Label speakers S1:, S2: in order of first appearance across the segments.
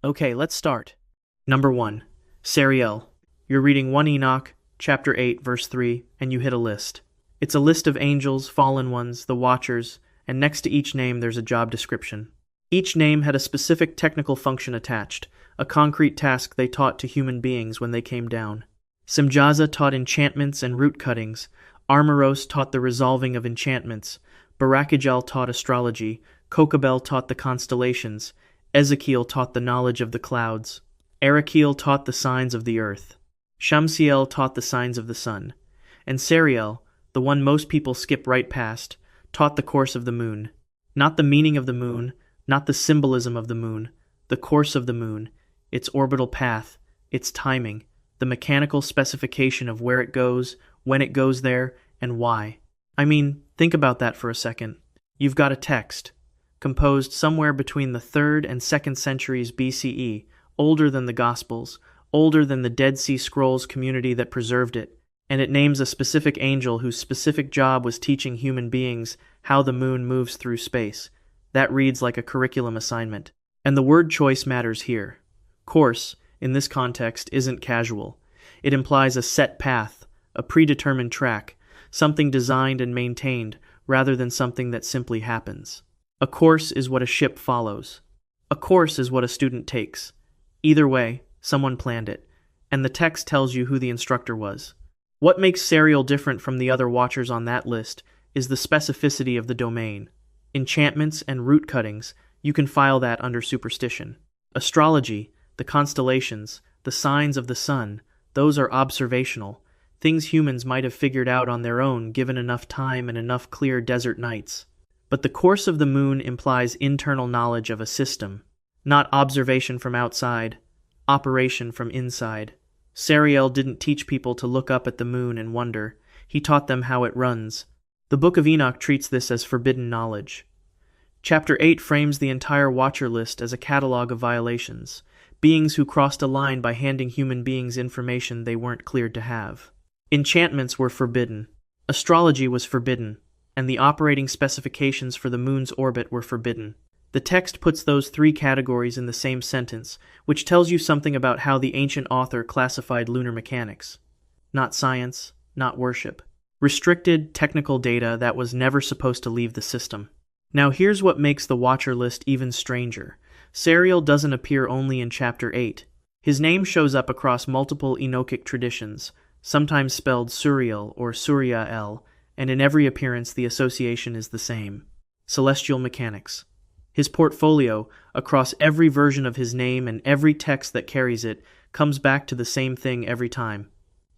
S1: Okay, let's start. Number 1. Seriel. You're reading 1 Enoch, chapter 8, verse 3, and you hit a list. It's a list of angels, fallen ones, the Watchers, and next to each name there's a job description. Each name had a specific technical function attached, a concrete task they taught to human beings when they came down. Simjaza taught enchantments and root cuttings, Armoros taught the resolving of enchantments, Burkael taught astrology, Kokabel taught the constellations, Ezekiel taught the knowledge of the clouds, Arakiel taught the signs of the earth, Shamsiel taught the signs of the sun, and Seriel, the one most people skip right past, taught the course of the moon. Not the meaning of the moon, not the symbolism of the moon, the course of the moon, its orbital path, its timing, the mechanical specification of where it goes, when it goes there, and why. I mean, think about that for a second. You've got a text, composed somewhere between the 3rd and 2nd centuries BCE, older than the Gospels, older than the Dead Sea Scrolls community that preserved it, and it names a specific angel whose specific job was teaching human beings how the moon moves through space. That reads like a curriculum assignment. And the word choice matters here. Course, in this context, isn't casual. It implies a set path, a predetermined track, something designed and maintained, rather than something that simply happens. A course is what a ship follows. A course is what a student takes. Either way, someone planned it, and the text tells you who the instructor was. What makes Seriel different from the other Watchers on that list is the specificity of the domain. Enchantments and root cuttings, you can file that under superstition. Astrology, the constellations, the signs of the sun, those are observational, things humans might have figured out on their own given enough time and enough clear desert nights. But the course of the moon implies internal knowledge of a system, not observation from outside, operation from inside. Seriel didn't teach people to look up at the moon and wonder. He taught them how it runs. The Book of Enoch treats this as forbidden knowledge. Chapter 8 frames the entire Watcher list as a catalog of violations, beings who crossed a line by handing human beings information they weren't cleared to have. Enchantments were forbidden. Astrology was forbidden, and the operating specifications for the moon's orbit were forbidden. The text puts those 3 categories in the same sentence, which tells you something about how the ancient author classified lunar mechanics. Not science, not worship. Restricted, technical data that was never supposed to leave the system. Now here's what makes the Watcher list even stranger. Seriel doesn't appear only in Chapter 8. His name shows up across multiple Enochic traditions, sometimes spelled Suriel or Suriel, and in every appearance the association is the same. Celestial mechanics. His portfolio, across every version of his name and every text that carries it, comes back to the same thing every time.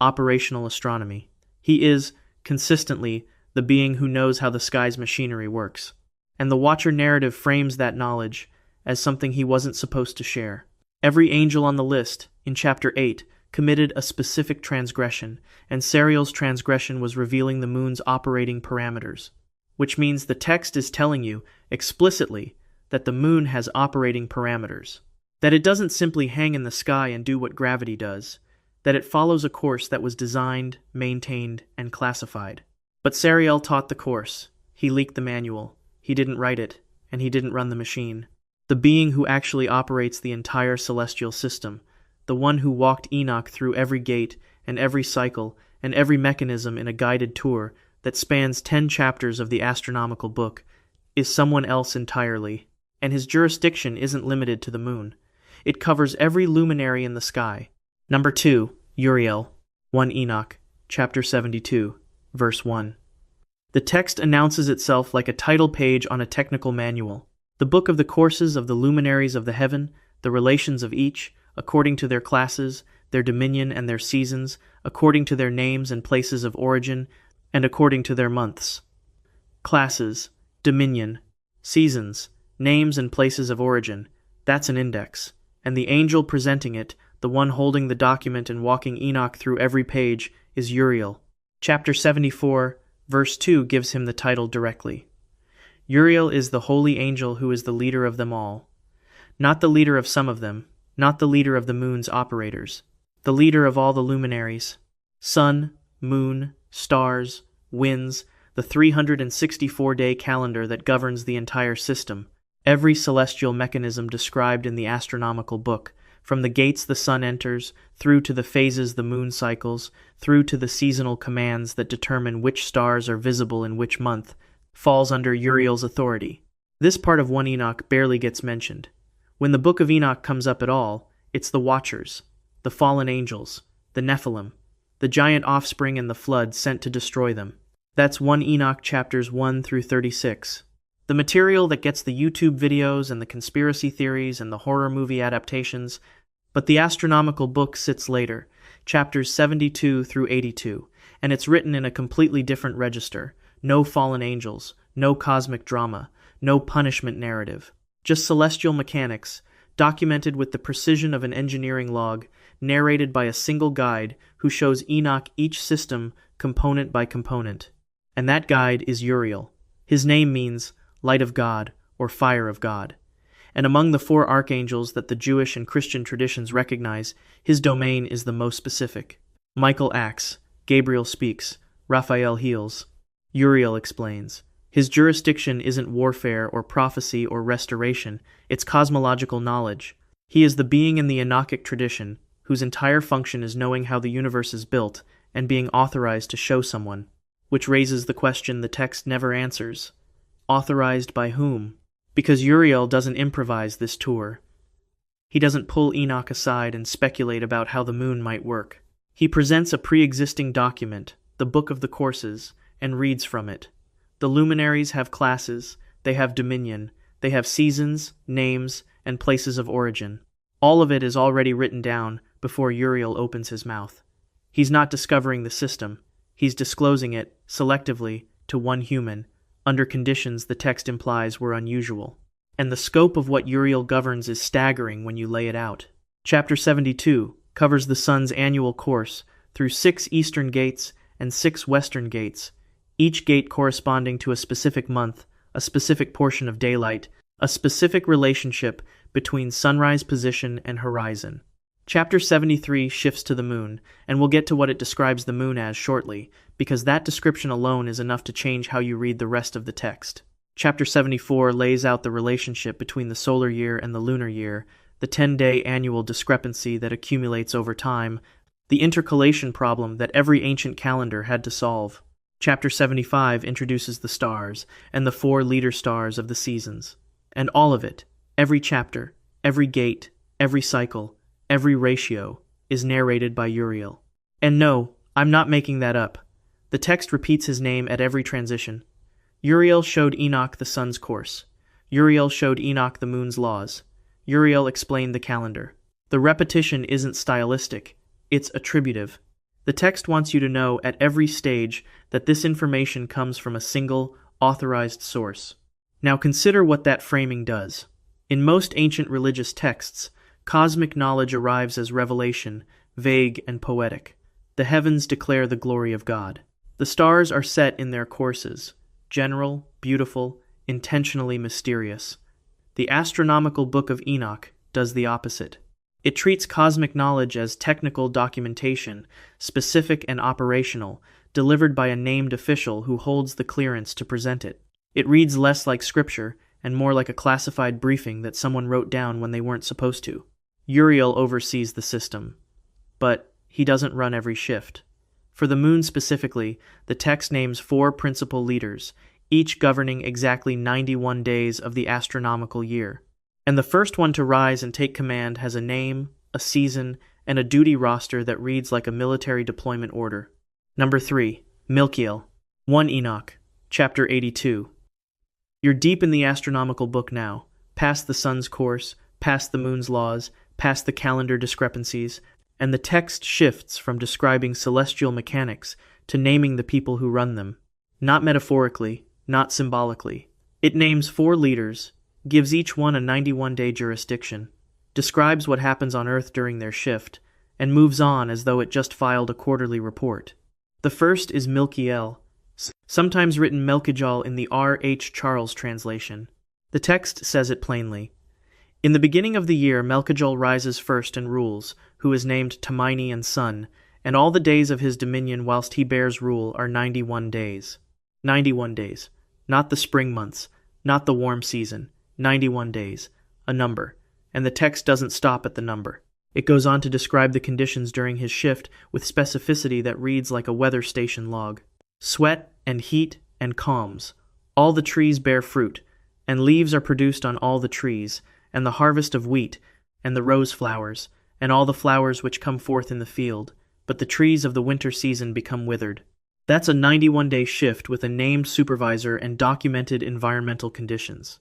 S1: Operational astronomy. He is, consistently, the being who knows how the sky's machinery works. And the Watcher narrative frames that knowledge as something he wasn't supposed to share. Every angel on the list, in Chapter 8, committed a specific transgression, and Seriel's transgression was revealing the moon's operating parameters. Which means the text is telling you, explicitly, that the moon has operating parameters. That it doesn't simply hang in the sky and do what gravity does. That it follows a course that was designed, maintained, and classified. But Seriel taught the course. He leaked the manual. He didn't write it, and he didn't run the machine. The being who actually operates the entire celestial system, the one who walked Enoch through every gate and every cycle and every mechanism in a guided tour that spans 10 chapters of the astronomical book, is someone else entirely. And his jurisdiction isn't limited to the moon. It covers every luminary in the sky. Number 2, Uriel, 1 Enoch, chapter 72, verse 1. The text announces itself like a title page on a technical manual. The book of the courses of the luminaries of the heaven, the relations of each, according to their classes, their dominion and their seasons, according to their names and places of origin, and according to their months. Classes, dominion, seasons, names and places of origin, that's an index. And the angel presenting it, the one holding the document and walking Enoch through every page, is Uriel. Chapter 74, verse 2 gives him the title directly. Uriel is the holy angel who is the leader of them all. Not the leader of some of them, not the leader of the moon's operators, the leader of all the luminaries. Sun, moon, stars, winds, the 364-day calendar that governs the entire system. every celestial mechanism described in the astronomical book, from the gates the sun enters, through to the phases the moon cycles, through to the seasonal commands that determine which stars are visible in which month, falls under Uriel's authority. This part of 1 Enoch barely gets mentioned. When the Book of Enoch comes up at all, it's the Watchers, the fallen angels, the Nephilim, the giant offspring and the flood sent to destroy them. That's 1 Enoch chapters 1 through 36. The material that gets the YouTube videos and the conspiracy theories and the horror movie adaptations, but the astronomical book sits later, chapters 72 through 82, and it's written in a completely different register. No fallen angels, no cosmic drama, no punishment narrative. Just celestial mechanics, documented with the precision of an engineering log, narrated by a single guide who shows Enoch each system component by component. And that guide is Uriel. His name means light of God or fire of God. And among the 4 archangels that the Jewish and Christian traditions recognize, his domain is the most specific. Michael acts, Gabriel speaks, Raphael heals. Uriel explains. His jurisdiction isn't warfare or prophecy or restoration, it's cosmological knowledge. He is the being in the Enochic tradition, whose entire function is knowing how the universe is built and being authorized to show someone, which raises the question the text never answers. Authorized by whom? Because Uriel doesn't improvise this tour. He doesn't pull Enoch aside and speculate about how the moon might work. He presents a pre-existing document, the Book of the Courses, and reads from it. The luminaries have classes, they have dominion, they have seasons, names, and places of origin. All of it is already written down before Uriel opens his mouth. He's not discovering the system, he's disclosing it, selectively, to one human, under conditions the text implies were unusual. And the scope of what Uriel governs is staggering when you lay it out. Chapter 72 covers the sun's annual course through 6 eastern gates and 6 western gates, each gate corresponding to a specific month, a specific portion of daylight, a specific relationship between sunrise position and horizon. Chapter 73 shifts to the moon, and we'll get to what it describes the moon as shortly, because that description alone is enough to change how you read the rest of the text. Chapter 74 lays out the relationship between the solar year and the lunar year, the 10-day annual discrepancy that accumulates over time, the intercalation problem that every ancient calendar had to solve. Chapter 75 introduces the stars and the 4 leader stars of the seasons. And all of it, every chapter, every gate, every cycle, every ratio, is narrated by Uriel. And no, I'm not making that up. The text repeats his name at every transition. Uriel showed Enoch the sun's course. Uriel showed Enoch the moon's laws. Uriel explained the calendar. The repetition isn't stylistic, it's attributive. The text wants you to know at every stage that this information comes from a single, authorized source. Now consider what that framing does. In most ancient religious texts, cosmic knowledge arrives as revelation, vague and poetic. The heavens declare the glory of God. The stars are set in their courses, general, beautiful, intentionally mysterious. The astronomical Book of Enoch does the opposite. It treats cosmic knowledge as technical documentation, specific and operational, delivered by a named official who holds the clearance to present it. It reads less like scripture and more like a classified briefing that someone wrote down when they weren't supposed to. Uriel oversees the system, but he doesn't run every shift. For the moon specifically, the text names 4 principal leaders, each governing exactly 91 days of the astronomical year. And the first one to rise and take command has a name, a season, and a duty roster that reads like a military deployment order. Number 3, Milkiel, 1 Enoch, chapter 82. You're deep in the astronomical book now, past the sun's course, past the moon's laws, past the calendar discrepancies, and the text shifts from describing celestial mechanics to naming the people who run them. Not metaphorically, not symbolically. It names 4 leaders, gives each one a 91-day jurisdiction, describes what happens on Earth during their shift, and moves on as though it just filed a quarterly report. The first is Milkiel, sometimes written Meljal in the R.H. Charles translation. The text says it plainly. In the beginning of the year, Meljal rises first and rules, who is named Tamini and Sun, and all the days of his dominion whilst he bears rule are 91 days. 91 days. Not the spring months, not the warm season. 91 days, a number, and the text doesn't stop at the number. It goes on to describe the conditions during his shift with specificity that reads like a weather station log. Sweat and heat and calms. All the trees bear fruit, and leaves are produced on all the trees, and the harvest of wheat, and the rose flowers, and all the flowers which come forth in the field, but the trees of the winter season become withered. That's a 91-day shift with a named supervisor and documented environmental conditions.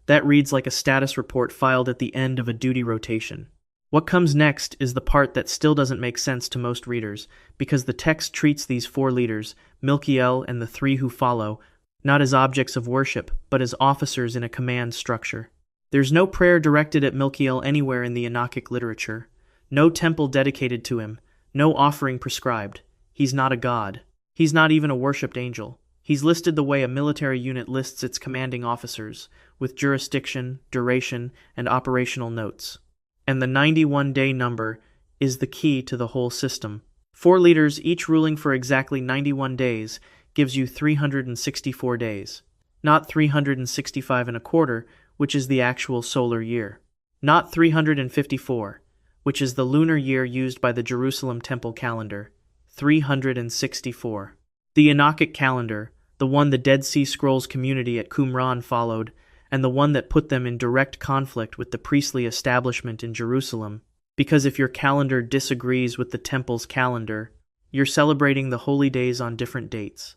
S1: That reads like a status report filed at the end of a duty rotation. What comes next is the part that still doesn't make sense to most readers, because the text treats these 4 leaders, Milkiel and the 3 who follow, not as objects of worship, but as officers in a command structure. There's no prayer directed at Milkiel anywhere in the Enochic literature, no temple dedicated to him, no offering prescribed. He's not a god. He's not even a worshipped angel. He's listed the way a military unit lists its commanding officers, with jurisdiction, duration, and operational notes. And the 91-day number is the key to the whole system. 4 leaders, each ruling for exactly 91 days, gives you 364 days. Not 365 and a quarter, which is the actual solar year. Not 354, which is the lunar year used by the Jerusalem temple calendar. 364. The Enochic calendar, the one the Dead Sea Scrolls community at Qumran followed, and the one that put them in direct conflict with the priestly establishment in Jerusalem, because if your calendar disagrees with the temple's calendar, you're celebrating the holy days on different dates.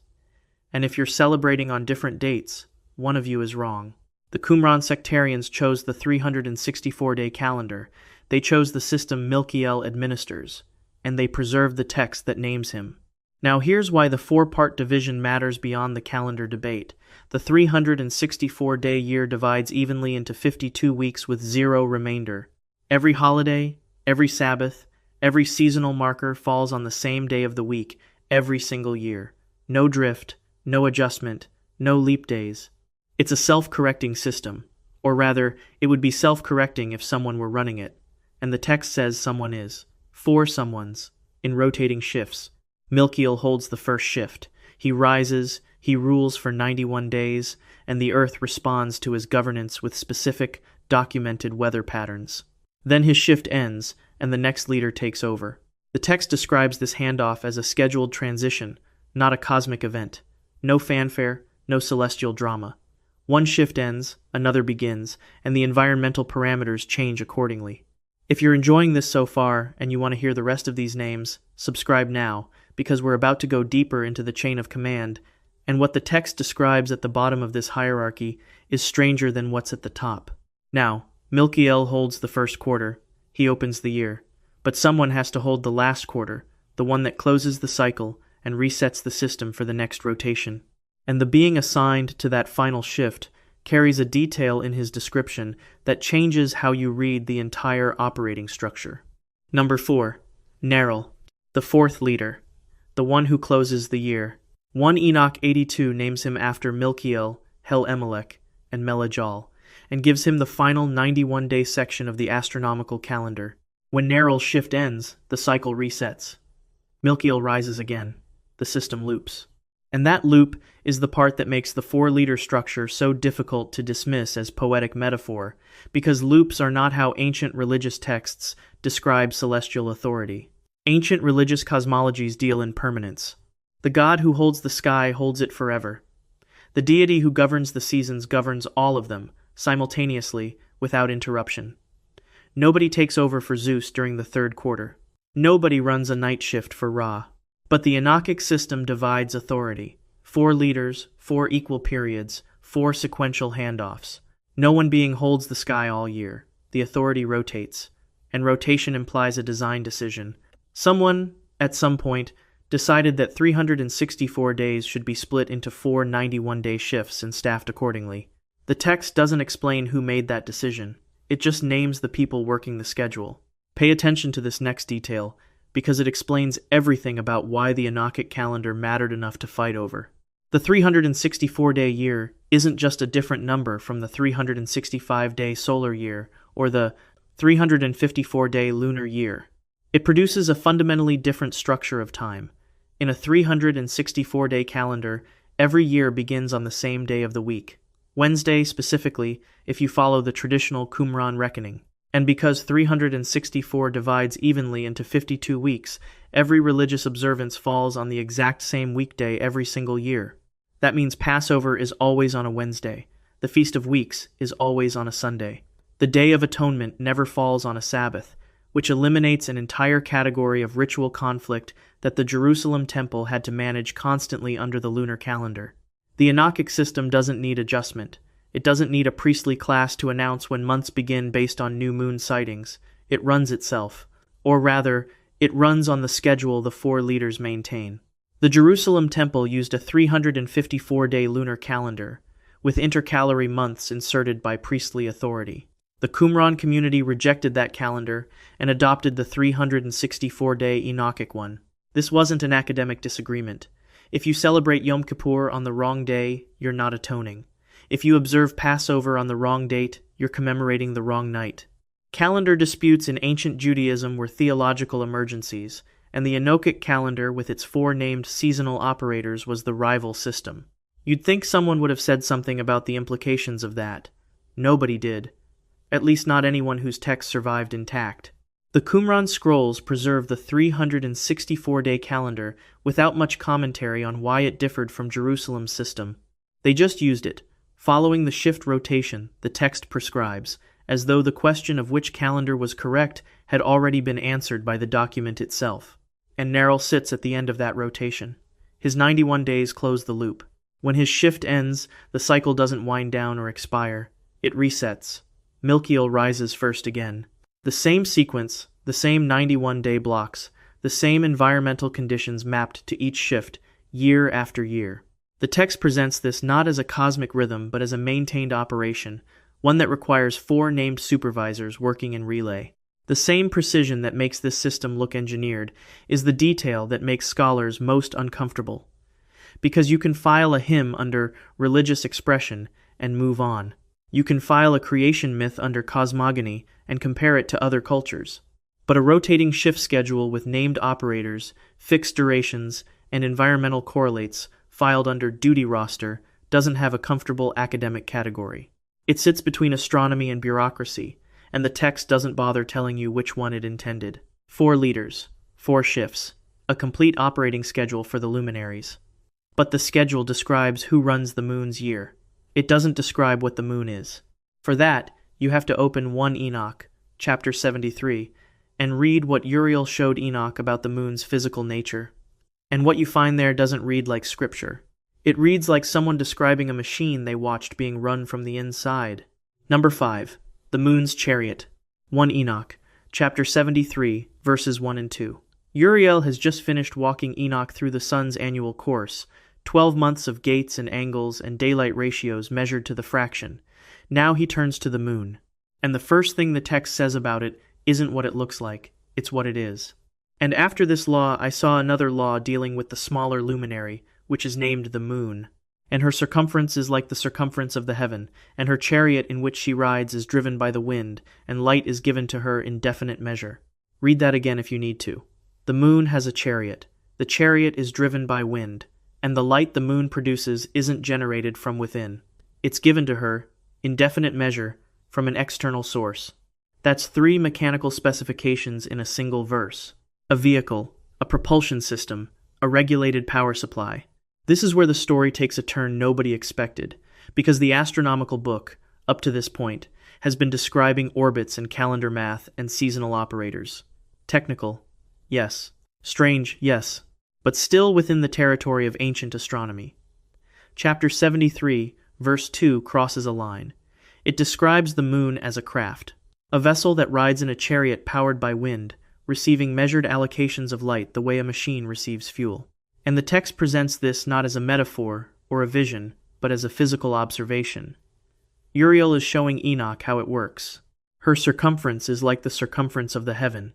S1: And if you're celebrating on different dates, one of you is wrong. The Qumran sectarians chose the 364-day calendar. They chose the system Milkiel administers, and they preserved the text that names him. Now here's why the 4-part division matters beyond the calendar debate. The 364-day year divides evenly into 52 weeks with 0 remainder. Every holiday, every Sabbath, every seasonal marker falls on the same day of the week, every single year. No drift, no adjustment, no leap days. It's a self-correcting system, or rather, it would be self-correcting if someone were running it. And the text says someone is. 4 someones, in rotating shifts. Milkiel holds the first shift. He rises, he rules for 91 days, and the earth responds to his governance with specific, documented weather patterns. Then his shift ends, and the next leader takes over. The text describes this handoff as a scheduled transition, not a cosmic event. No fanfare, no celestial drama. One shift ends, another begins, and the environmental parameters change accordingly. If you're enjoying this so far, and you want to hear the rest of these names, subscribe now, because we're about to go deeper into the chain of command, and what the text describes at the bottom of this hierarchy is stranger than what's at the top. Now, Milkiel holds the first quarter. He opens the year. But someone has to hold the last quarter, the one that closes the cycle and resets the system for the next rotation. And the being assigned to that final shift carries a detail in his description that changes how you read the entire operating structure. Number 4. Narl, the 4th leader, the one who closes the year. 1 Enoch 82 names him after Milkiel, Helmc, and Meljal, and gives him the final 91-day section of the astronomical calendar. When Narl's shift ends, the cycle resets. Milkiel rises again. The system loops. And that loop is the part that makes the 4-leader structure so difficult to dismiss as poetic metaphor, because loops are not how ancient religious texts describe celestial authority. Ancient religious cosmologies deal in permanence. The God who holds the sky holds it forever. The deity who governs the seasons governs all of them, simultaneously, without interruption. Nobody takes over for Zeus during the 3rd quarter. Nobody runs a night shift for Ra. But the Enochic system divides authority. 4 leaders, 4 equal periods, 4 sequential handoffs. No one being holds the sky all year. The authority rotates. And rotation implies a design decision. Someone, at some point, decided that 364 days should be split into 4 91-day shifts and staffed accordingly. The text doesn't explain who made that decision. It just names the people working the schedule. Pay attention to this next detail, because it explains everything about why the Enochic calendar mattered enough to fight over. The 364-day year isn't just a different number from the 365-day solar year or the 354-day lunar year. It produces a fundamentally different structure of time. In a 364-day calendar, every year begins on the same day of the week. Wednesday specifically if you follow the traditional Qumran reckoning. And because 364 divides evenly into 52 weeks, every religious observance falls on the exact same weekday every single year. That means Passover is always on a Wednesday. The Feast of Weeks is always on a Sunday. The Day of Atonement never falls on a Sabbath, which eliminates an entire category of ritual conflict that the Jerusalem temple had to manage constantly under the lunar calendar. The Enochic system doesn't need adjustment. It doesn't need a priestly class to announce when months begin based on new moon sightings. It runs itself. Or rather, it runs on the schedule the four leaders maintain. The Jerusalem temple used a 354-day lunar calendar, with intercalary months inserted by priestly authority. The Qumran community rejected that calendar and adopted the 364-day Enochic one. This wasn't an academic disagreement. If you celebrate Yom Kippur on the wrong day, you're not atoning. If you observe Passover on the wrong date, you're commemorating the wrong night. Calendar disputes in ancient Judaism were theological emergencies, and the Enochic calendar with its four named seasonal operators was the rival system. You'd think someone would have said something about the implications of that. Nobody did. At least not anyone whose text survived intact. The Qumran scrolls preserve the 364-day calendar without much commentary on why it differed from Jerusalem's system. They just used it, following the shift rotation the text prescribes, as though the question of which calendar was correct had already been answered by the document itself. And Narl sits at the end of that rotation. His 91 days close the loop. When his shift ends, the cycle doesn't wind down or expire. It resets. Milkiel rises first again. The same sequence, the same 91-day blocks, the same environmental conditions mapped to each shift, year after year. The text presents this not as a cosmic rhythm, but as a maintained operation, one that requires four named supervisors working in relay. The same precision that makes this system look engineered is the detail that makes scholars most uncomfortable. Because you can file a hymn under religious expression and move on. You can file a creation myth under cosmogony and compare it to other cultures. But a rotating shift schedule with named operators, fixed durations, and environmental correlates filed under duty roster doesn't have a comfortable academic category. It sits between astronomy and bureaucracy, and the text doesn't bother telling you which one it intended. 4 leaders, 4 shifts, a complete operating schedule for the luminaries. But the schedule describes who runs the moon's year. It doesn't describe what the moon is. For that, you have to open 1 Enoch, chapter 73, and read what Uriel showed Enoch about the moon's physical nature. And what you find there doesn't read like scripture. It reads like someone describing a machine they watched being run from the inside. Number 5. The moon's chariot. 1 Enoch, chapter 73, verses 1 and 2. Uriel has just finished walking Enoch through the sun's annual course, 12 months of gates and angles and daylight ratios measured to the fraction. Now he turns to the moon. And the first thing the text says about it isn't what it looks like, it's what it is. And after this law I saw another law dealing with the smaller luminary, which is named the moon. And her circumference is like the circumference of the heaven, and her chariot in which she rides is driven by the wind, and light is given to her in definite measure. Read that again if you need to. The moon has a chariot. The chariot is driven by wind, and the light the moon produces isn't generated from within. It's given to her, in definite measure, from an external source. That's 3 mechanical specifications in a single verse. A vehicle, a propulsion system, a regulated power supply. This is where the story takes a turn nobody expected, because the astronomical book, up to this point, has been describing orbits and calendar math and seasonal operators. Technical, yes. Strange, yes. But still within the territory of ancient astronomy. Chapter 73, verse 2 crosses a line. It describes the moon as a craft, a vessel that rides in a chariot powered by wind, receiving measured allocations of light the way a machine receives fuel. And the text presents this not as a metaphor or a vision, but as a physical observation. Uriel is showing Enoch how it works. Her circumference is like the circumference of the heaven.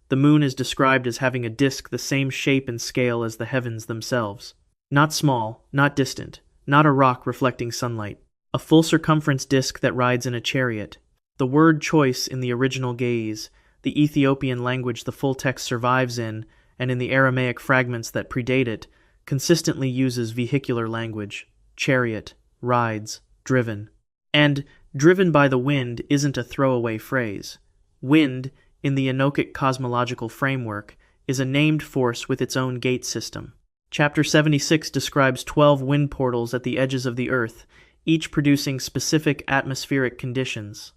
S1: The moon is described as having a disk the same shape and scale as the heavens themselves. Not small, not distant, not a rock reflecting sunlight. A full circumference disk that rides in a chariot. The word choice in the original gaze, the Ethiopian language the full text survives in, and in the Aramaic fragments that predate it, consistently uses vehicular language, chariot, rides, driven. And driven by the wind isn't a throwaway phrase. Wind, in the Enochic cosmological framework, is a named force with its own gate system. Chapter 76 describes 12 wind portals at the edges of the earth, each producing specific atmospheric conditions.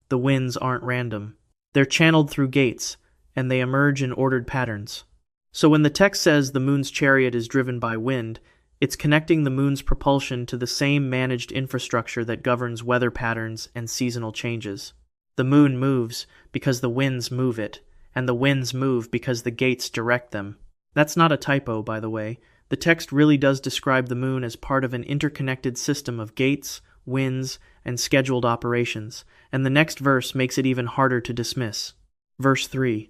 S1: The winds aren't random. They're channeled through gates, and they emerge in ordered patterns. So when the text says the moon's chariot is driven by wind, it's connecting the moon's propulsion to the same managed infrastructure that governs weather patterns and seasonal changes. The moon moves because the winds move it, and the winds move because the gates direct them. That's not a typo, by the way. The text really does describe the moon as part of an interconnected system of gates, winds, and scheduled operations, and the next verse makes it even harder to dismiss. Verse 3,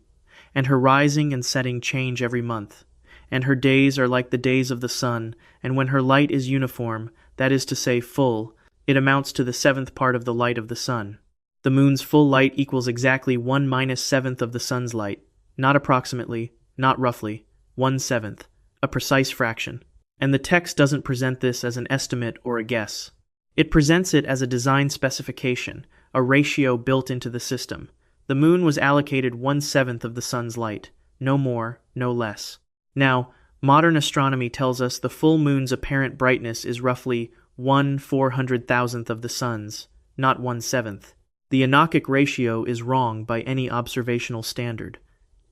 S1: "And her rising and setting change every month, and her days are like the days of the sun, and when her light is uniform, that is to say full, it amounts to the seventh part of the light of the sun." The moon's full light equals exactly 1/7th of the sun's light, not approximately, not roughly, 1/7, a precise fraction. And the text doesn't present this as an estimate or a guess. It presents it as a design specification, a ratio built into the system. The moon was allocated 1/7 of the sun's light, no more, no less. Now, modern astronomy tells us the full moon's apparent brightness is roughly 1/400,000th of the sun's, not 1/7. The Enochic ratio is wrong by any observational standard.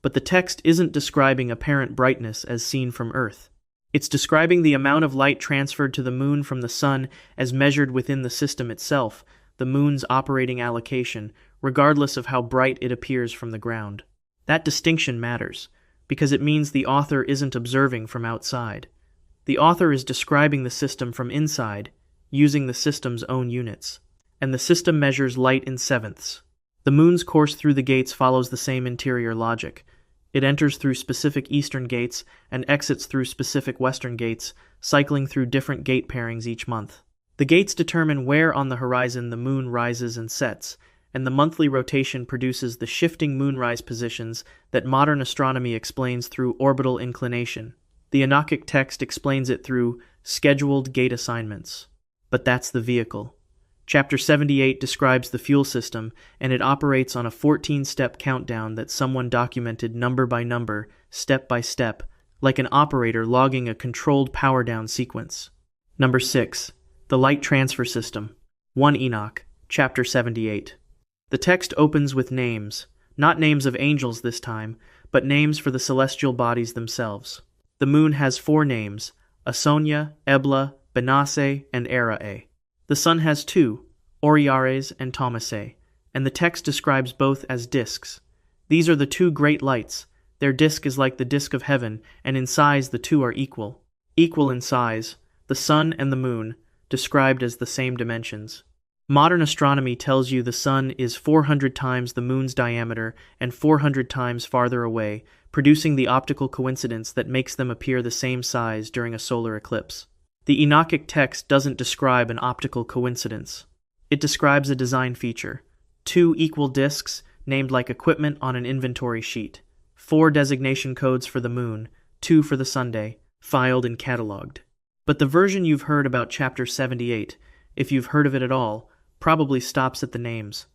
S1: But the text isn't describing apparent brightness as seen from Earth. It's describing the amount of light transferred to the moon from the sun as measured within the system itself, the moon's operating allocation, regardless of how bright it appears from the ground. That distinction matters, because it means the author isn't observing from outside. The author is describing the system from inside, using the system's own units. And the system measures light in sevenths. The moon's course through the gates follows the same interior logic. It enters through specific eastern gates and exits through specific western gates, cycling through different gate pairings each month. The gates determine where on the horizon the moon rises and sets, and the monthly rotation produces the shifting moonrise positions that modern astronomy explains through orbital inclination. The Enochic text explains it through scheduled gate assignments. But that's the vehicle. Chapter 78 describes the fuel system, and it operates on a 14-step countdown that someone documented number by number, step by step, like an operator logging a controlled power-down sequence. Number 6. The Light Transfer System. 1 Enoch, Chapter 78. The text opens with names, not names of angels this time, but names for the celestial bodies themselves. The moon has 4 names, Asonia, Ebla, Benasse, and Erae. The sun has 2, Oriares and Thomasae, and the text describes both as disks. These are the 2 great lights. Their disk is like the disk of heaven, and in size the 2 are equal. Equal in size, the sun and the moon, described as the same dimensions. Modern astronomy tells you the sun is 400 times the moon's diameter and 400 times farther away, producing the optical coincidence that makes them appear the same size during a solar eclipse. The Enochic text doesn't describe an optical coincidence. It describes a design feature. 2 equal disks, named like equipment on an inventory sheet. 4 designation codes for the moon, 2 for the Sunday, filed and cataloged. But the version you've heard about Chapter 78, if you've heard of it at all, probably stops at the names.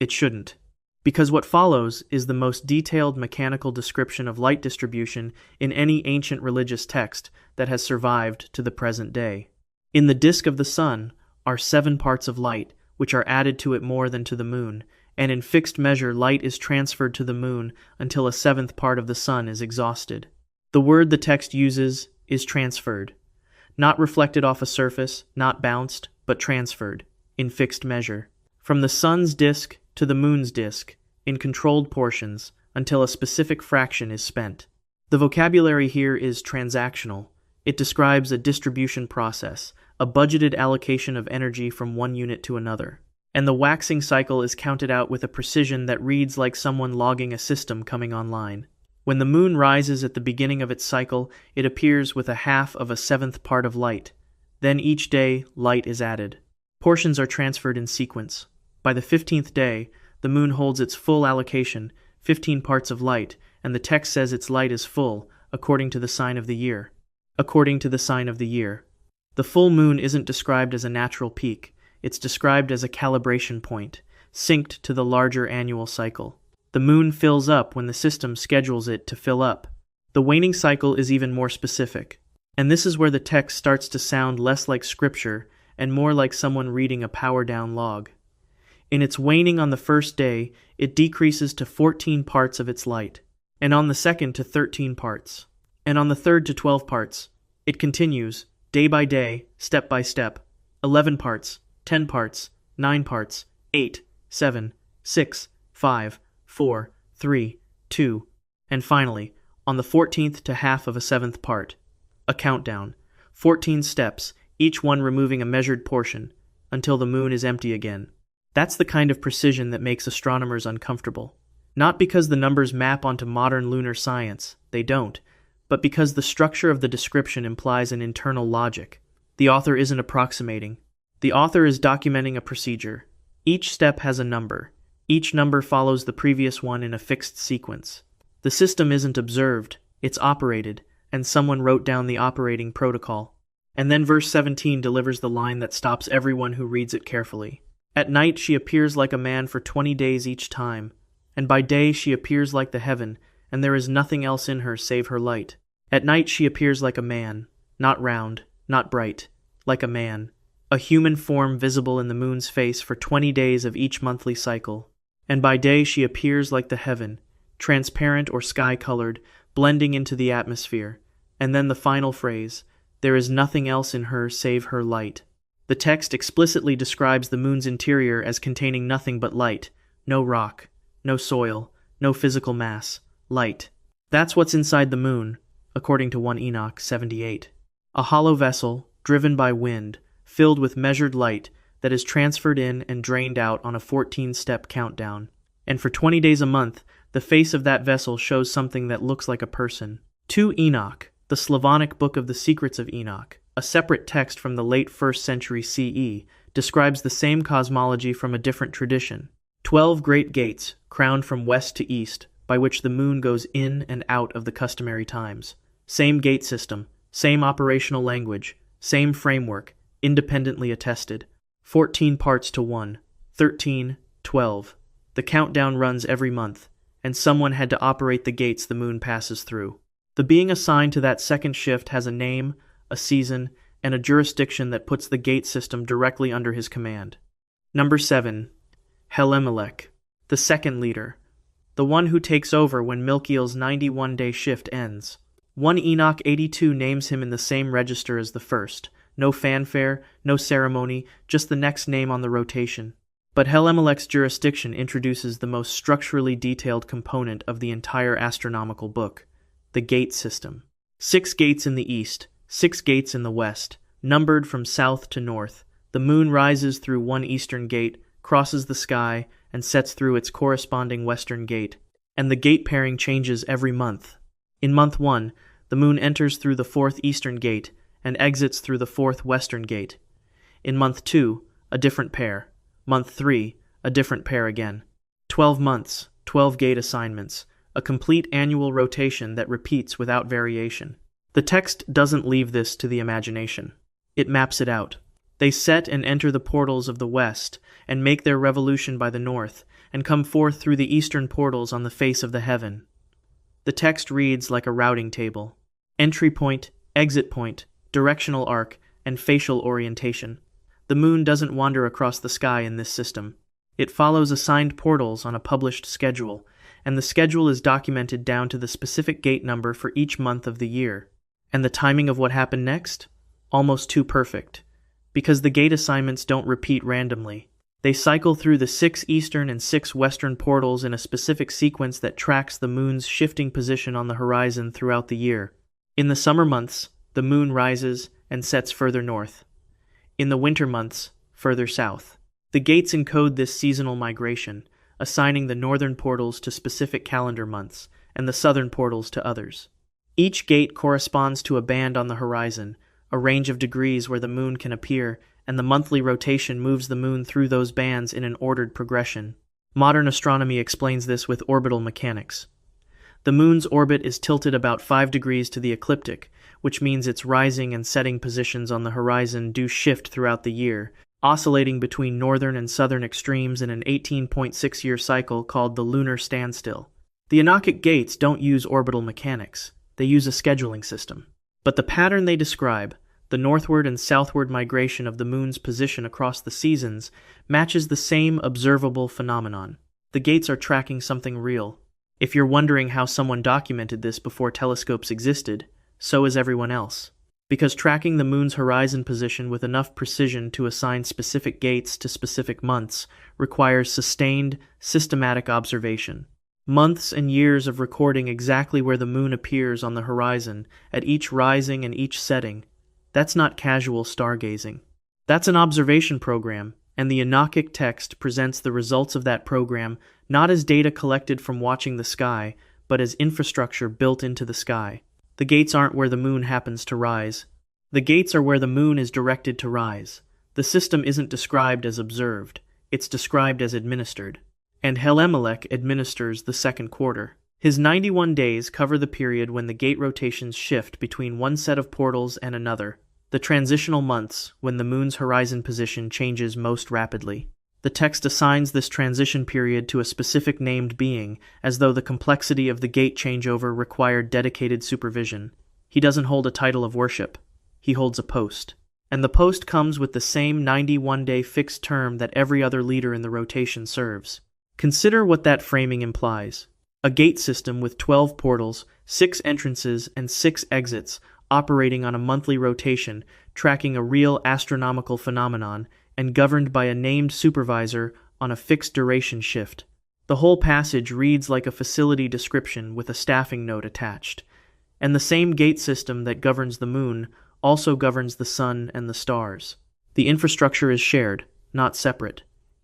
S1: It shouldn't. Because what follows is the most detailed mechanical description of light distribution in any ancient religious text that has survived to the present day. In the disk of the sun are 7 parts of light, which are added to it more than to the moon, and in fixed measure light is transferred to the moon until a 7th part of the sun is exhausted. The word the text uses is transferred. Not reflected off a surface, not bounced, but transferred, in fixed measure. From the sun's disk to the moon's disk, in controlled portions, until a specific fraction is spent. The vocabulary here is transactional. It describes a distribution process, a budgeted allocation of energy from one unit to another. And the waxing cycle is counted out with a precision that reads like someone logging a system coming online. When the moon rises at the beginning of its cycle, it appears with a half of a 7th part of light. Then each day, light is added. Portions are transferred in sequence. By the 15th day, the moon holds its full allocation, 15 parts of light, and the text says its light is full, according to the sign of the year. According to the sign of the year. The full moon isn't described as a natural peak. It's described as a calibration point, synced to the larger annual cycle. The moon fills up when the system schedules it to fill up. The waning cycle is even more specific. And this is where the text starts to sound less like scripture and more like someone reading a power-down log. In its waning on the first day, it decreases to 14 parts of its light, and on the second to 13 parts, and on the third to 12 parts. It continues, day by day, step by step, 11 parts, 10 parts, 9 parts, 8, 7, 6, 5, 4, 3, 2, and finally, on the 14th to half of a 7th part. A countdown, 14 steps, each one removing a measured portion, until the moon is empty again. That's the kind of precision that makes astronomers uncomfortable. Not because the numbers map onto modern lunar science, they don't, but because the structure of the description implies an internal logic. The author isn't approximating. The author is documenting a procedure. Each step has a number. Each number follows the previous one in a fixed sequence. The system isn't observed, it's operated, and someone wrote down the operating protocol. And then verse 17 delivers the line that stops everyone who reads it carefully. At night she appears like a man for 20 days each time, and by day she appears like the heaven, and there is nothing else in her save her light. At night she appears like a man, not round, not bright, like a man, a human form visible in the moon's face for 20 days of each monthly cycle. And by day she appears like the heaven, transparent or sky-colored, blending into the atmosphere. And then the final phrase, there is nothing else in her save her light. The text explicitly describes the moon's interior as containing nothing but light, no rock, no soil, no physical mass, light. That's what's inside the moon, according to 1 Enoch 78. A hollow vessel, driven by wind, filled with measured light that is transferred in and drained out on a 14-step countdown. And for 20 days a month, the face of that vessel shows something that looks like a person. 2 Enoch, the Slavonic Book of the Secrets of Enoch, a separate text from the late 1st century CE, describes the same cosmology from a different tradition. 12 great gates, crowned from west to east, by which the moon goes in and out of the customary times. Same gate system, same operational language, same framework, independently attested. 14 parts to 1, 13, 12. The countdown runs every month, and someone had to operate the gates the moon passes through. The being assigned to that second shift has a name, a season, and a jurisdiction that puts the gate system directly under his command. Number 7. Helmc, the second leader, the one who takes over when Milkiel's 91-day shift ends. 1 Enoch 82 names him in the same register as the first. No fanfare, no ceremony, just the next name on the rotation. But Helmc's jurisdiction introduces the most structurally detailed component of the entire astronomical book, the gate system. 6 gates in the east, 6 gates in the west, numbered from south to north. The moon rises through one eastern gate, crosses the sky, and sets through its corresponding western gate. And the gate pairing changes every month. In month 1, the moon enters through the 4th eastern gate and exits through the 4th western gate. In month 2, a different pair. Month 3, a different pair again. 12 months, 12 gate assignments, a complete annual rotation that repeats without variation. The text doesn't leave this to the imagination. It maps it out. They set and enter the portals of the west, and make their revolution by the north, and come forth through the eastern portals on the face of the heaven. The text reads like a routing table. Entry point, exit point, directional arc, and facial orientation. The moon doesn't wander across the sky in this system. It follows assigned portals on a published schedule, and the schedule is documented down to the specific gate number for each month of the year. And the timing of what happened next? Almost too perfect. Because the gate assignments don't repeat randomly. They cycle through the 6 eastern and 6 western portals in a specific sequence that tracks the moon's shifting position on the horizon throughout the year. In the summer months, the moon rises and sets further north. In the winter months, further south. The gates encode this seasonal migration, assigning the northern portals to specific calendar months and the southern portals to others. Each gate corresponds to a band on the horizon, a range of degrees where the moon can appear, and the monthly rotation moves the moon through those bands in an ordered progression. Modern astronomy explains this with orbital mechanics. The moon's orbit is tilted about 5 degrees to the ecliptic, which means its rising and setting positions on the horizon do shift throughout the year, oscillating between northern and southern extremes in an 18.6-year cycle called the lunar standstill. The Enochic gates don't use orbital mechanics. They use a scheduling system. But the pattern they describe, the northward and southward migration of the moon's position across the seasons, matches the same observable phenomenon. The gates are tracking something real. If you're wondering how someone documented this before telescopes existed, so is everyone else. Because tracking the moon's horizon position with enough precision to assign specific gates to specific months requires sustained, systematic observation. Months and years of recording exactly where the moon appears on the horizon, at each rising and each setting. That's not casual stargazing. That's an observation program, and the Enochic text presents the results of that program not as data collected from watching the sky, but as infrastructure built into the sky. The gates aren't where the moon happens to rise. The gates are where the moon is directed to rise. The system isn't described as observed. It's described as administered. And Helmc administers the second quarter. His 91 days cover the period when the gate rotations shift between one set of portals and another, the transitional months when the moon's horizon position changes most rapidly. The text assigns this transition period to a specific named being, as though the complexity of the gate changeover required dedicated supervision. He doesn't hold a title of worship. He holds a post. And the post comes with the same 91-day fixed term that every other leader in the rotation serves. Consider what that framing implies. A gate system with 12 portals, 6 entrances, and 6 exits, operating on a monthly rotation, tracking a real astronomical phenomenon, and governed by a named supervisor on a fixed duration shift. The whole passage reads like a facility description with a staffing note attached. And the same gate system that governs the moon also governs the sun and the stars. The infrastructure is shared, not separate.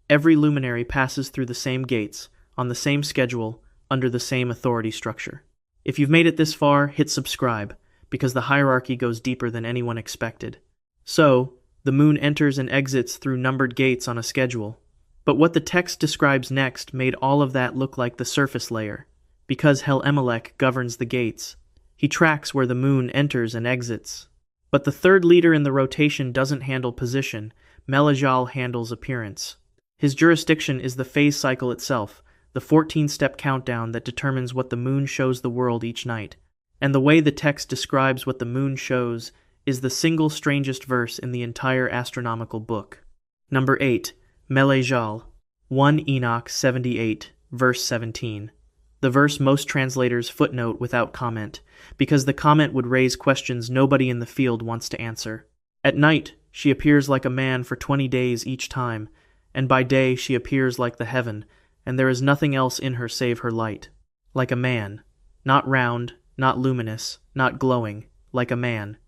S1: Every luminary passes through the same gates, on the same schedule, under the same authority structure. If you've made it this far, hit subscribe, because the hierarchy goes deeper than anyone expected. So, the moon enters and exits through numbered gates on a schedule. But what the text describes next made all of that look like the surface layer, because Helmc governs the gates. He tracks where the moon enters and exits. But the third leader in the rotation doesn't handle position. Meljal handles appearance. His jurisdiction is the phase cycle itself, the 14-step countdown that determines what the moon shows the world each night. And the way the text describes what the moon shows is the single strangest verse in the entire astronomical book. Number 8. Meljal, 1 Enoch 78, verse 17. The verse most translators footnote without comment, because the comment would raise questions nobody in the field wants to answer. At night, she appears like a man for 20 days each time, and by day she appears like the heaven, and there is nothing else in her save her light. Like a man. Not round, not luminous, not glowing. Like a man.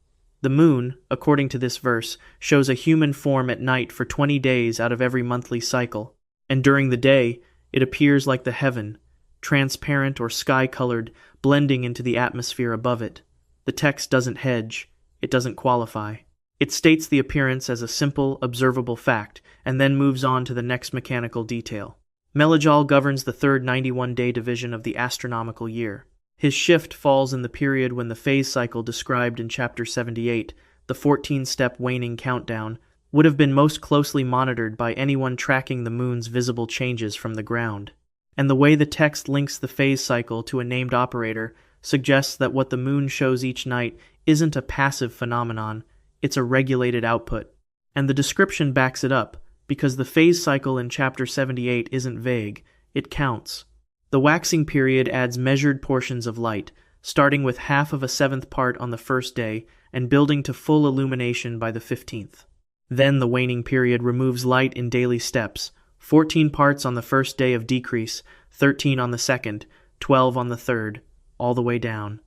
S1: The moon, according to this verse, shows a human form at night for 20 days out of every monthly cycle, and during the day, it appears like the heaven, transparent or sky-colored, blending into the atmosphere above it. The text doesn't hedge. It doesn't qualify. It states the appearance as a simple, observable fact, and then moves on to the next mechanical detail. Meljal governs the third 91-day division of the astronomical year. His shift falls in the period when the phase cycle described in Chapter 78, the 14-step waning countdown, would have been most closely monitored by anyone tracking the moon's visible changes from the ground. And the way the text links the phase cycle to a named operator suggests that what the moon shows each night isn't a passive phenomenon, it's a regulated output. And the description backs it up, because the phase cycle in Chapter 78 isn't vague, it counts. The waxing period adds measured portions of light, starting with half of a seventh part on the first day and building to full illumination by the 15th. Then the waning period removes light in daily steps, 14 parts on the first day of decrease, 13 on the second, 12 on the third, all the way down.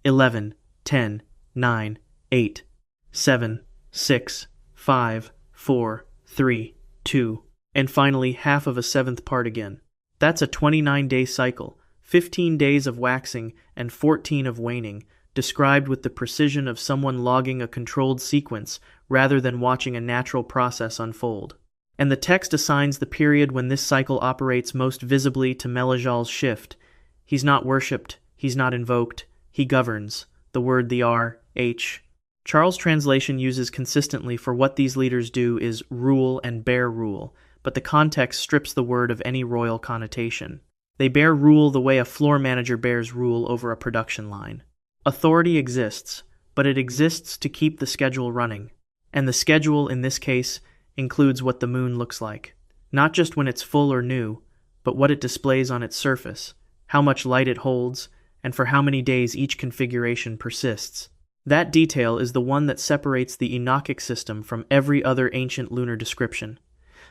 S1: 11, 10, 9, 8, 7, 6, 5, 4, 3, 2, and finally half of a seventh part again. That's a 29-day cycle, 15 days of waxing and 14 of waning, described with the precision of someone logging a controlled sequence rather than watching a natural process unfold. And the text assigns the period when this cycle operates most visibly to Meljal's shift. He's not worshipped, he's not invoked, he governs, the word the R, H. Charles' translation uses consistently for what these leaders do is rule and bear rule, but the context strips the word of any royal connotation. They bear rule the way a floor manager bears rule over a production line. Authority exists, but it exists to keep the schedule running. And the schedule, in this case, includes what the moon looks like. Not just when it's full or new, but what it displays on its surface, how much light it holds, and for how many days each configuration persists. That detail is the one that separates the Enochic system from every other ancient lunar description.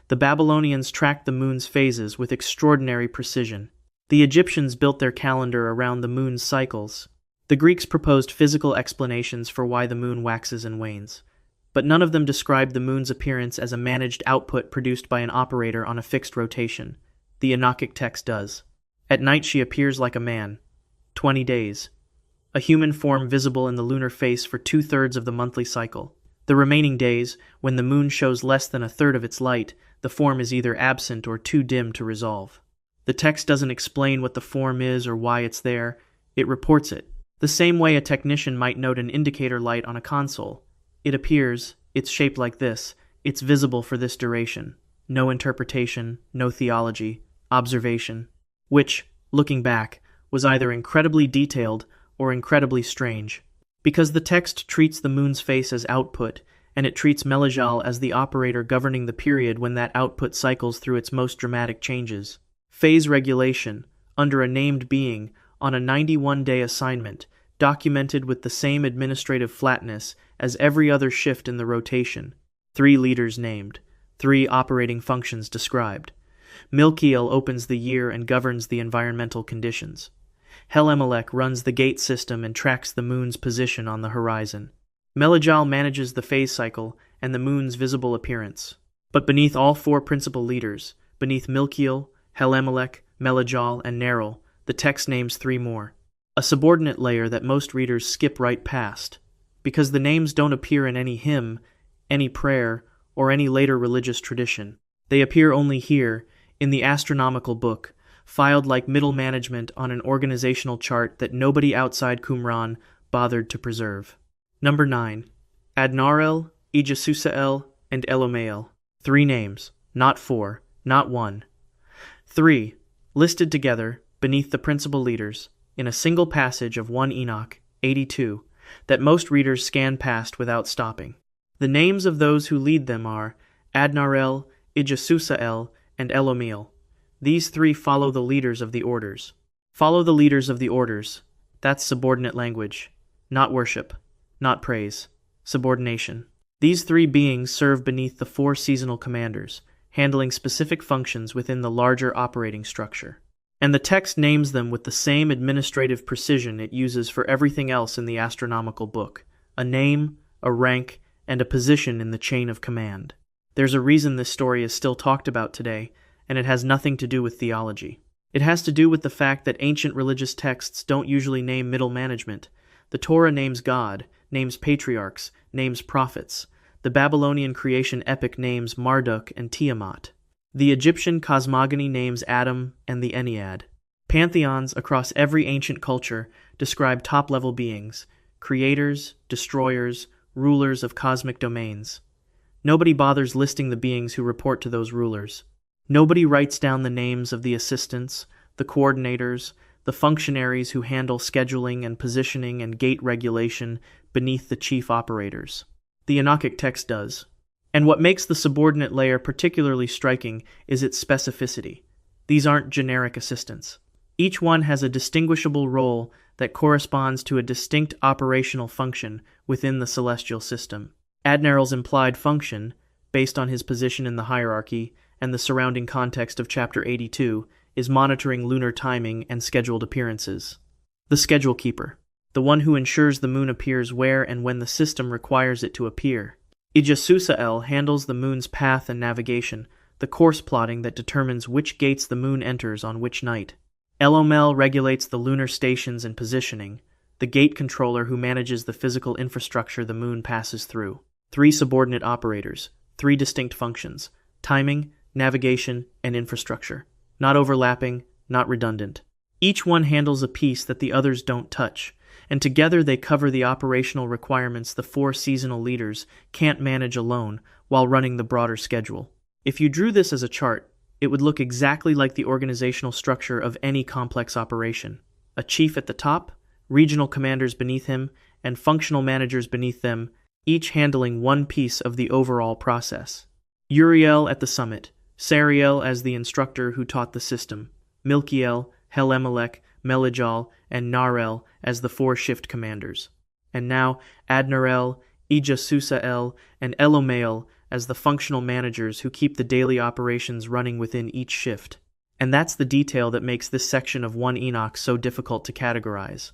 S1: The Babylonians tracked the moon's phases with extraordinary precision. The Egyptians built their calendar around the moon's cycles. The Greeks proposed physical explanations for why the moon waxes and wanes. But none of them described the moon's appearance as a managed output produced by an operator on a fixed rotation. The Enochic text does. At night she appears like a man. 20 days. A human form visible in the lunar face for 2/3 of the monthly cycle. The remaining days, when the moon shows less than 1/3 of its light, the form is either absent or too dim to resolve. The text doesn't explain what the form is or why it's there, it reports it. The same way a technician might note an indicator light on a console. It appears, it's shaped like this, it's visible for this duration. No interpretation, no theology, observation. Which, looking back, was either incredibly detailed or incredibly strange. Because the text treats the moon's face as output, and it treats Meljal as the operator governing the period when that output cycles through its most dramatic changes. Phase regulation, under a named being, on a 91-day assignment, documented with the same administrative flatness as every other shift in the rotation. 3 leaders named, 3 operating functions described. Milkiel opens the year and governs the environmental conditions. Helmc runs the gate system and tracks the moon's position on the horizon. Meljal manages the phase cycle and the moon's visible appearance. But beneath all 4 principal leaders, beneath Milkiel, Helmc, Meljal, and Narl, the text names 3 more. A subordinate layer that most readers skip right past, because the names don't appear in any hymn, any prayer, or any later religious tradition. They appear only here, in the astronomical book, filed like middle management on an organizational chart that nobody outside Qumran bothered to preserve. Number 9. Narl, Ejasusael, and Elomael. 3 names, not 4, not 1. 3, listed together, beneath the principal leaders, in a single passage of 1 Enoch, 82, that most readers scan past without stopping. The names of those who lead them are Narl, Ejasusael, and Elomael. These 3 follow the leaders of the orders. Follow the leaders of the orders. That's subordinate language. Not worship. Not praise. Subordination. These 3 beings serve beneath the 4 seasonal commanders, handling specific functions within the larger operating structure. And the text names them with the same administrative precision it uses for everything else in the astronomical book: a name, a rank, and a position in the chain of command. There's a reason this story is still talked about today, and it has nothing to do with theology. It has to do with the fact that ancient religious texts don't usually name middle management. The Torah names God, names patriarchs, names prophets. The Babylonian creation epic names Marduk and Tiamat. The Egyptian cosmogony names Adam and the Ennead. Pantheons across every ancient culture describe top-level beings, creators, destroyers, rulers of cosmic domains. Nobody bothers listing the beings who report to those rulers. Nobody writes down the names of the assistants, the coordinators, the functionaries who handle scheduling and positioning and gate regulation beneath the chief operators. The Enochic text does. And what makes the subordinate layer particularly striking is its specificity. These aren't generic assistants. Each one has a distinguishable role that corresponds to a distinct operational function within the celestial system. Narl's implied function, based on his position in the hierarchy and the surrounding context of Chapter 82, is monitoring lunar timing and scheduled appearances. The schedule keeper, the one who ensures the moon appears where and when the system requires it to appear. Ejasusael handles the moon's path and navigation, the course plotting that determines which gates the moon enters on which night. Elomael regulates the lunar stations and positioning, the gate controller who manages the physical infrastructure the moon passes through. 3 subordinate operators, 3 distinct functions: timing, navigation, and infrastructure. Not overlapping, not redundant. Each one handles a piece that the others don't touch, and together they cover the operational requirements the 4 seasonal leaders can't manage alone while running the broader schedule. If you drew this as a chart, it would look exactly like the organizational structure of any complex operation. A chief at the top, regional commanders beneath him, and functional managers beneath them, each handling one piece of the overall process. Uriel at the summit, Seriel as the instructor who taught the system, Milkiel, Helmc, Meljal, and Narl as the 4 shift commanders. And now Narl, Ijasusael, and Elomael as the functional managers who keep the daily operations running within each shift. And that's the detail that makes this section of 1 Enoch so difficult to categorize.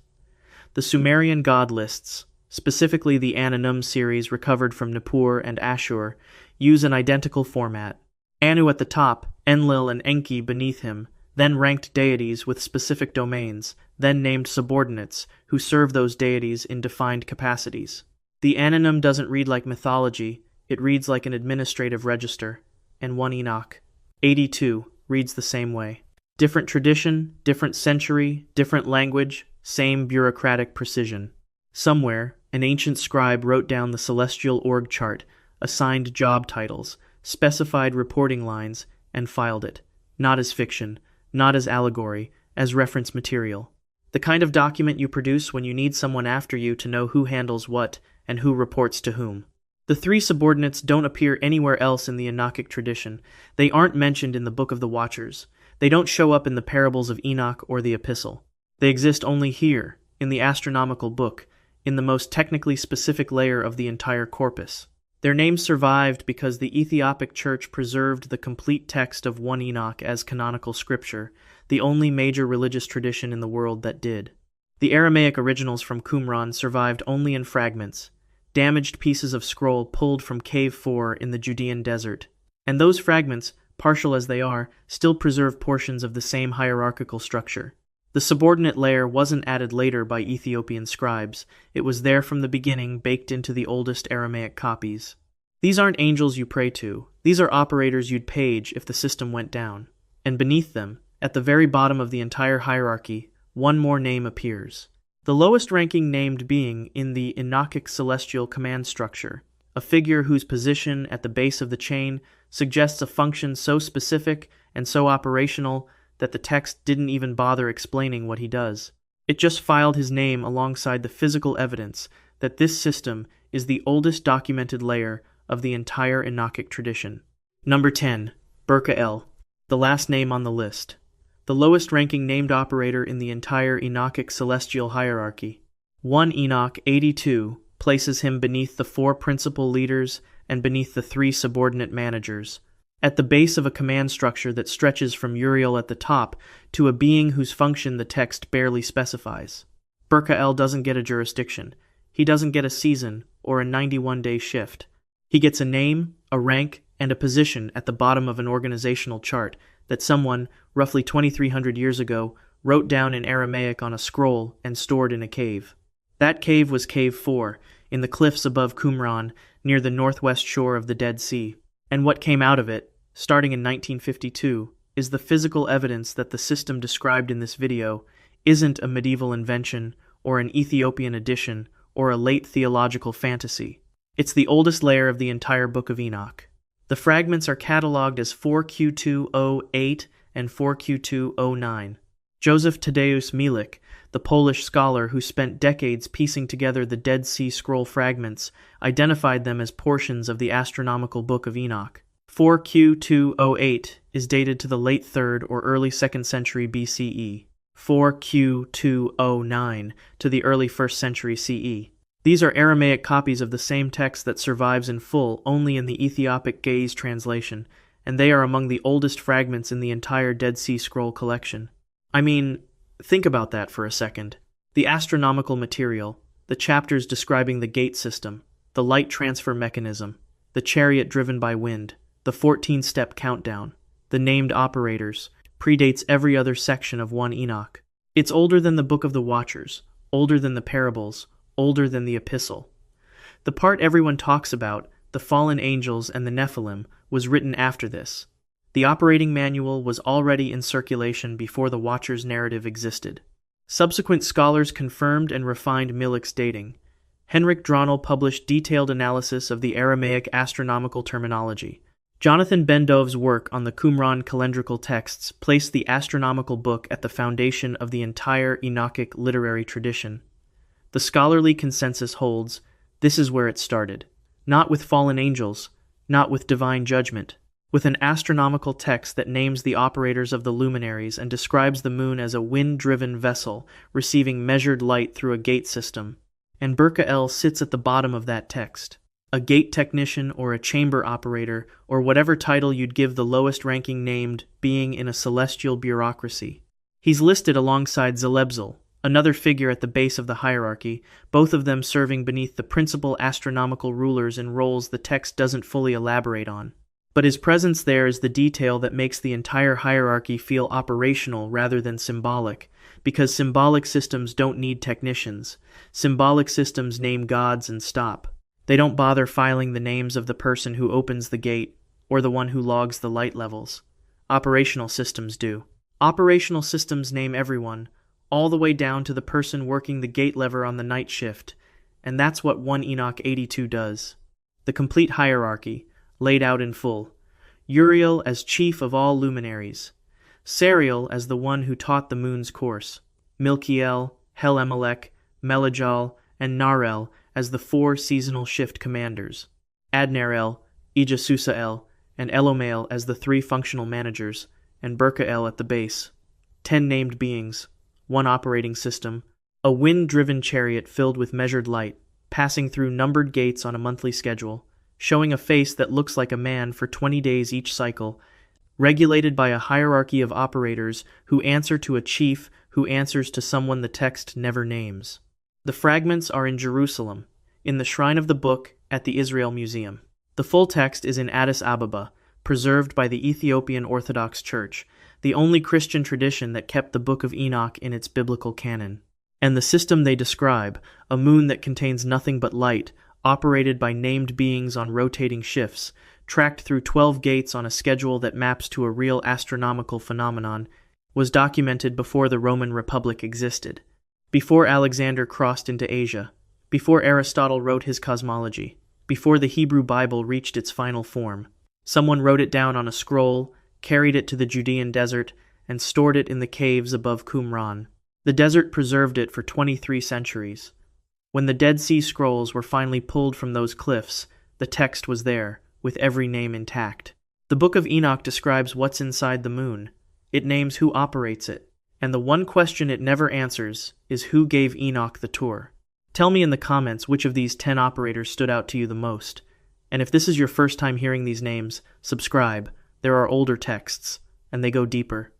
S1: The Sumerian god lists, specifically the Ananum series recovered from Nippur and Ashur, use an identical format. Anu at the top, Enlil and Enki beneath him, then ranked deities with specific domains, then named subordinates, who serve those deities in defined capacities. The Ananum doesn't read like mythology, it reads like an administrative register, and 1 Enoch 82 reads the same way. Different tradition, different century, different language, same bureaucratic precision. Somewhere, an ancient scribe wrote down the celestial org chart, assigned job titles, specified reporting lines, and filed it, not as fiction, not as allegory, as reference material. The kind of document you produce when you need someone after you to know who handles what and who reports to whom. The 3 subordinates don't appear anywhere else in the Enochic tradition. They aren't mentioned in the Book of the Watchers. They don't show up in the parables of Enoch or the Epistle. They exist only here, in the astronomical book, in the most technically specific layer of the entire corpus. Their names survived because the Ethiopic Church preserved the complete text of 1 Enoch as canonical scripture, the only major religious tradition in the world that did. The Aramaic originals from Qumran survived only in fragments, damaged pieces of scroll pulled from Cave 4 in the Judean desert. And those fragments, partial as they are, still preserve portions of the same hierarchical structure. The subordinate layer wasn't added later by Ethiopian scribes. It was there from the beginning, baked into the oldest Aramaic copies. These aren't angels you pray to. These are operators you'd page if the system went down. And beneath them, at the very bottom of the entire hierarchy, one more name appears. The lowest ranking named being in the Enochic celestial command structure, a figure whose position at the base of the chain suggests a function so specific and so operational that the text didn't even bother explaining what he does. It just filed his name alongside the physical evidence that this system is the oldest documented layer of the entire Enochic tradition. Number 10. Burkael, the last name on the list. The lowest ranking named operator in the entire Enochic celestial hierarchy. 1 Enoch 82 places him beneath the 4 principal leaders and beneath the 3 subordinate managers, at the base of a command structure that stretches from Uriel at the top to a being whose function the text barely specifies. Burkael doesn't get a jurisdiction. He doesn't get a season or a 91-day shift. He gets a name, a rank, and a position at the bottom of an organizational chart that someone, roughly 2,300 years ago, wrote down in Aramaic on a scroll and stored in a cave. That cave was Cave 4, in the cliffs above Qumran, near the northwest shore of the Dead Sea. And what came out of it, starting in 1952, is the physical evidence that the system described in this video isn't a medieval invention or an Ethiopian addition or a late theological fantasy. It's the oldest layer of the entire Book of Enoch. The fragments are catalogued as 4Q208 and 4Q209. Joseph Tadeusz Milik, the Polish scholar who spent decades piecing together the Dead Sea Scroll fragments, identified them as portions of the astronomical Book of Enoch. 4Q208 is dated to the late 3rd or early 2nd century BCE, 4Q209 to the early 1st century CE. These are Aramaic copies of the same text that survives in full only in the Ethiopic Ge'ez translation, and they are among the oldest fragments in the entire Dead Sea Scroll collection. I mean, think about that for a second. The astronomical material, the chapters describing the gate system, the light transfer mechanism, the chariot driven by wind, the 14-step countdown, the named operators, predates every other section of 1 Enoch. It's older than the Book of the Watchers, older than the parables, older than the Epistle. The part everyone talks about, the fallen angels and the Nephilim, was written after this. The operating manual was already in circulation before the Watchers narrative existed. Subsequent scholars confirmed and refined Milkiel's dating. Henrik Dronnel published detailed analysis of the Aramaic astronomical terminology. Jonathan Bendov's work on the Qumran calendrical texts placed the astronomical book at the foundation of the entire Enochic literary tradition. The scholarly consensus holds, this is where it started. Not with fallen angels, not with divine judgment, with an astronomical text that names the operators of the luminaries and describes the moon as a wind-driven vessel receiving measured light through a gate system. And Burkael sits at the bottom of that text. A gate technician or a chamber operator, or whatever title you'd give the lowest-ranking named being in a celestial bureaucracy. He's listed alongside Zelebzel, another figure at the base of the hierarchy, both of them serving beneath the principal astronomical rulers in roles the text doesn't fully elaborate on. But his presence there is the detail that makes the entire hierarchy feel operational rather than symbolic, because symbolic systems don't need technicians. Symbolic systems name gods and stop. They don't bother filing the names of the person who opens the gate or the one who logs the light levels. Operational systems do. Operational systems name everyone, all the way down to the person working the gate lever on the night shift, and that's what 1 Enoch 82 does. The complete hierarchy, laid out in full. Uriel as chief of all luminaries. Seriel as the one who taught the moon's course. Milkiel, Helmc, Meljal, and Narl as the 4 seasonal shift commanders. Adnarel, Ijasusael, and Elomael as the 3 functional managers, and Burkael at the base. 10 named beings, 1 operating system, a wind-driven chariot filled with measured light, passing through numbered gates on a monthly schedule, showing a face that looks like a man for 20 days each cycle, regulated by a hierarchy of operators who answer to a chief who answers to someone the text never names. The fragments are in Jerusalem, in the Shrine of the Book at the Israel Museum. The full text is in Addis Ababa, preserved by the Ethiopian Orthodox Church, the only Christian tradition that kept the Book of Enoch in its biblical canon. And the system they describe, a moon that contains nothing but light, operated by named beings on rotating shifts, tracked through 12 gates on a schedule that maps to a real astronomical phenomenon, was documented before the Roman Republic existed, before Alexander crossed into Asia, before Aristotle wrote his cosmology, before the Hebrew Bible reached its final form. Someone wrote it down on a scroll, carried it to the Judean desert, and stored it in the caves above Qumran. The desert preserved it for 23 centuries. When the Dead Sea Scrolls were finally pulled from those cliffs, the text was there, with every name intact. The Book of Enoch describes what's inside the moon. It names who operates it. And the one question it never answers is who gave Enoch the tour. Tell me in the comments which of these 10 operators stood out to you the most. And if this is your first time hearing these names, subscribe. There are older texts, and they go deeper.